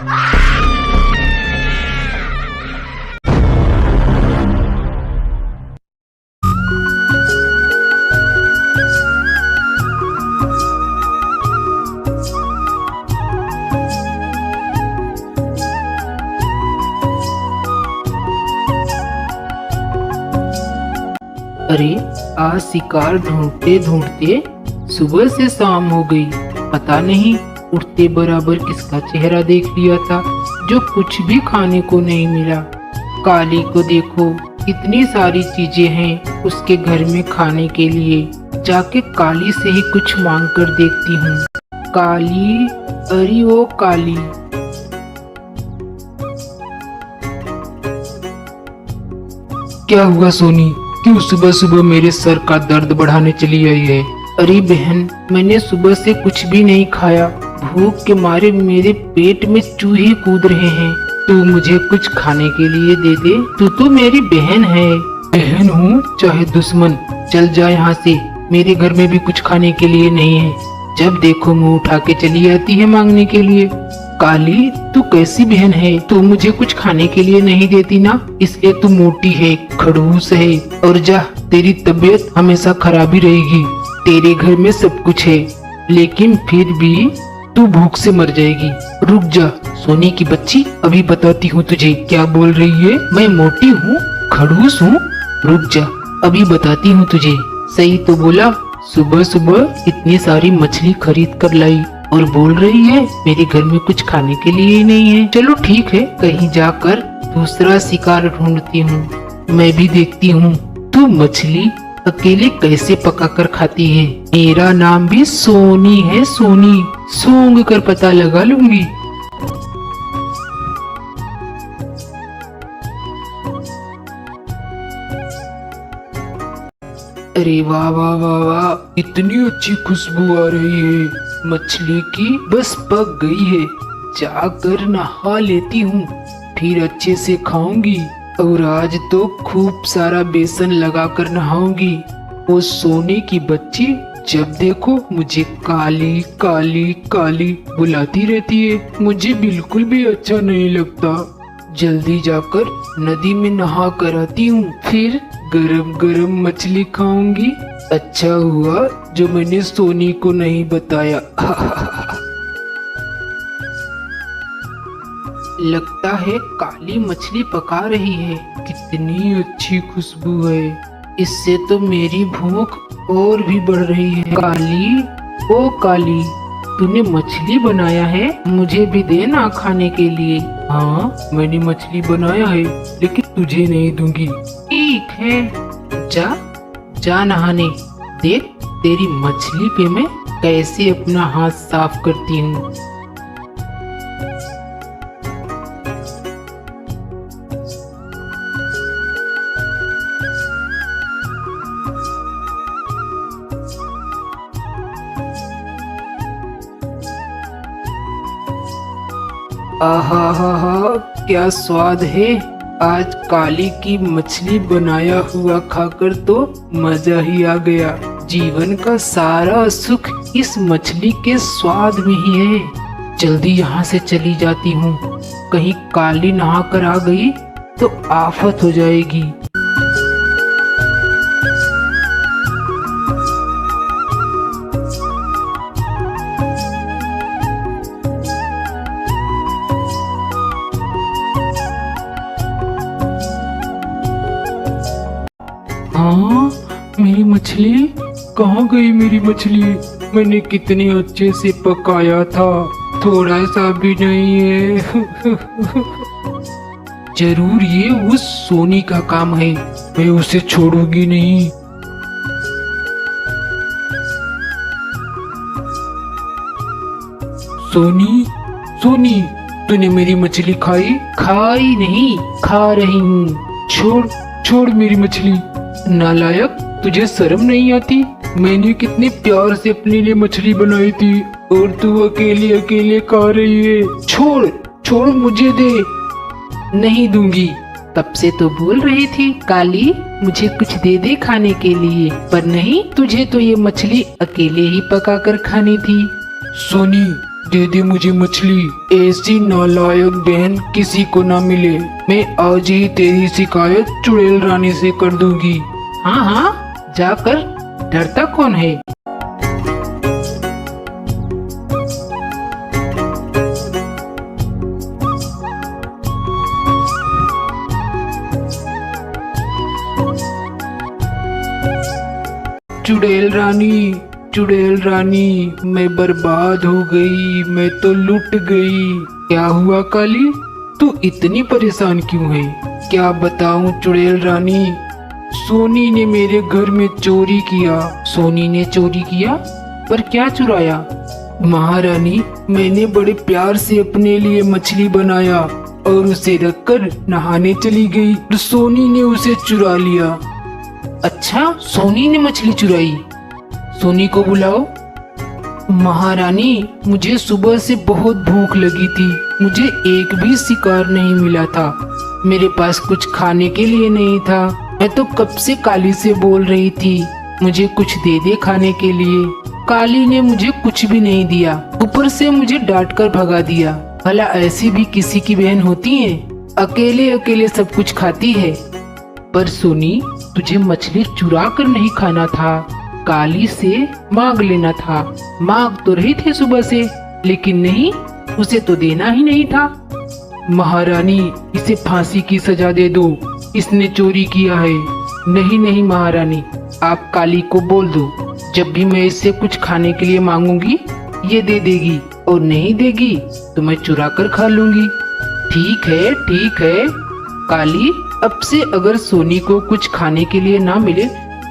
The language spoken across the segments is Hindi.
अरे आज शिकार ढूंढते ढूंढते सुबह से शाम हो गई। पता नहीं उठते बराबर किसका चेहरा देख लिया था जो कुछ भी खाने को नहीं मिला। काली को देखो, इतनी सारी चीजें हैं उसके घर में खाने के लिए। जाके काली से ही कुछ मांग कर देखती हूँ। काली, अरे ओ काली। क्या हुआ सोनी, क्यों सुबह सुबह मेरे सर का दर्द बढ़ाने चली आई है? अरे बहन, मैंने सुबह से कुछ भी नहीं खाया। भूख के मारे मेरे पेट में चूहे कूद रहे हैं। तू मुझे कुछ खाने के लिए दे दे। तू तो मेरी बहन है। बहन हूँ चाहे दुश्मन, चल जा यहाँ से। मेरे घर में भी कुछ खाने के लिए नहीं है। जब देखो मुंह उठा के चली आती है मांगने के लिए। काली, तू कैसी बहन है? तू मुझे कुछ खाने के लिए नहीं देती ना, इसलिए तू मोटी है, खड़ूस है। और जा, तेरी तबीयत हमेशा खराब ही रहेगी। तेरे घर में सब कुछ है, लेकिन फिर भी तू भूख से मर जाएगी। रुक जा सोनी की बच्ची, अभी बताती हूँ तुझे। क्या बोल रही है? मैं मोटी हूँ, खड़ूस हूँ? रुक जा, अभी बताती हूँ तुझे। सही तो बोला। सुबह सुबह इतनी सारी मछली खरीद कर लाई और बोल रही है मेरे घर में कुछ खाने के लिए ही नहीं है। चलो ठीक है, कहीं जाकर दूसरा शिकार ढूंढती हूँ। मैं भी देखती हूँ तू मछली अकेले कैसे पका कर खाती है। मेरा नाम भी सोनी है, सोनी। सूंघ कर पता लगा लूंगी। अरे वाह वाह वाह वाह, इतनी अच्छी खुशबू आ रही है मछली की। बस पक गई है, जाकर नहा लेती हूँ, फिर अच्छे से खाऊंगी। और आज तो खूब सारा बेसन लगाकर नहाऊंगी। वो सोने की बच्ची जब देखो मुझे काली काली काली बुलाती रहती है। मुझे बिल्कुल भी अच्छा नहीं लगता। जल्दी जाकर नदी में नहा कर आती हूँ, फिर गरम गरम मछली खाऊंगी। अच्छा हुआ जो मैंने सोनी को नहीं बताया। लगता है काली मछली पका रही है। कितनी अच्छी खुशबू है, इससे तो मेरी भूख और भी बढ़ रही है। काली, ओ काली, तूने मछली बनाया है? मुझे भी देना खाने के लिए। हाँ, मैंने मछली बनाया है, लेकिन तुझे नहीं दूंगी। ठीक है, जा जा नहाने। देख तेरी मछली पे मैं कैसे अपना हाथ साफ करती हूँ। आहा हा हा, क्या स्वाद है। आज काली की मछली बनाया हुआ खाकर तो मजा ही आ गया। जीवन का सारा सुख इस मछली के स्वाद में ही है। जल्दी यहाँ से चली जाती हूँ, कहीं काली नहा कर आ गई तो आफत हो जाएगी। हाँ, मेरी मछली कहाँ गई? मेरी मछली मैंने कितने अच्छे से पकाया था, थोड़ा सा भी नहीं है। जरूर ये उस सोनी का काम है, मैं उसे छोड़ूंगी नहीं। सोनी, सोनी, तूने मेरी मछली खाई? खाई नहीं, खा रही हूँ। छोड़ छोड़ मेरी मछली। नालायक, तुझे शर्म नहीं आती? मैंने कितने प्यार से अपने लिए मछली बनाई थी और तू अकेले अकेले खा रही है। छोड़ छोड़, मुझे दे। नहीं दूंगी। तब से तो बोल रही थी काली मुझे कुछ दे दे खाने के लिए, पर नहीं, तुझे तो ये मछली अकेले ही पका कर खानी थी। सोनी, दे दे मुझे मछली। ऐसी नालायक बहन किसी को ना मिले। मैं आज ही तेरी शिकायत चुड़ैल रानी से कर दूंगी। हाँ हाँ, जाकर, डरता कौन है। चुड़ैल रानी, मैं बर्बाद हो गई, मैं तो लुट गई। क्या हुआ काली, तू इतनी परेशान क्यों है? क्या बताऊं चुड़ैल रानी, सोनी ने मेरे घर में चोरी किया। सोनी ने चोरी किया? पर क्या चुराया? महारानी, मैंने बड़े प्यार से अपने लिए मछली बनाया और उसे रखकर नहाने चली गई तो सोनी ने उसे चुरा लिया। अच्छा, सोनी ने मछली चुराई? सोनी को बुलाओ। महारानी, मुझे सुबह से बहुत भूख लगी थी, मुझे एक भी शिकार नहीं मिला था, मेरे पास कुछ खाने के लिए नहीं था। मैं तो कब से काली से बोल रही थी मुझे कुछ दे दे खाने के लिए। काली ने मुझे कुछ भी नहीं दिया, ऊपर से मुझे डांट कर भगा दिया। भला ऐसी भी किसी की बहन होती है, अकेले अकेले सब कुछ खाती है। पर सोनी, तुझे मछली चुरा कर नहीं खाना था, काली से मांग लेना था। मांग तो रही थे सुबह से, लेकिन नहीं, उसे तो देना ही नहीं था। महारानी, इसे फांसी की सजा दे दो, इसने चोरी किया है। नहीं नहीं महारानी, आप काली को बोल दो, जब भी मैं इससे कुछ खाने के लिए मांगूंगी ये दे देगी, और नहीं देगी तो मैं चुरा कर खा लूंगी। ठीक है काली, अब से अगर सोनी को कुछ खाने के लिए ना मिले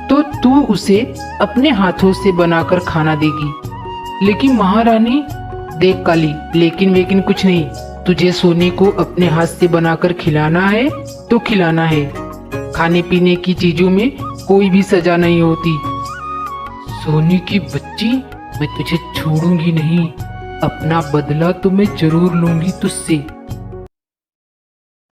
तो तू उसे अपने हाथों से बनाकर खाना देगी। लेकिन महारानी, देख काली, लेकिन कुछ नहीं, तुझे सोनी को अपने हाथ से बनाकर खिलाना है तो खिलाना है। खाने पीने की चीजों में कोई भी सजा नहीं होती। सोनी की बच्ची, मैं तुझे छोड़ूंगी नहीं, अपना बदला तो मैं जरूर लूंगी तुझसे।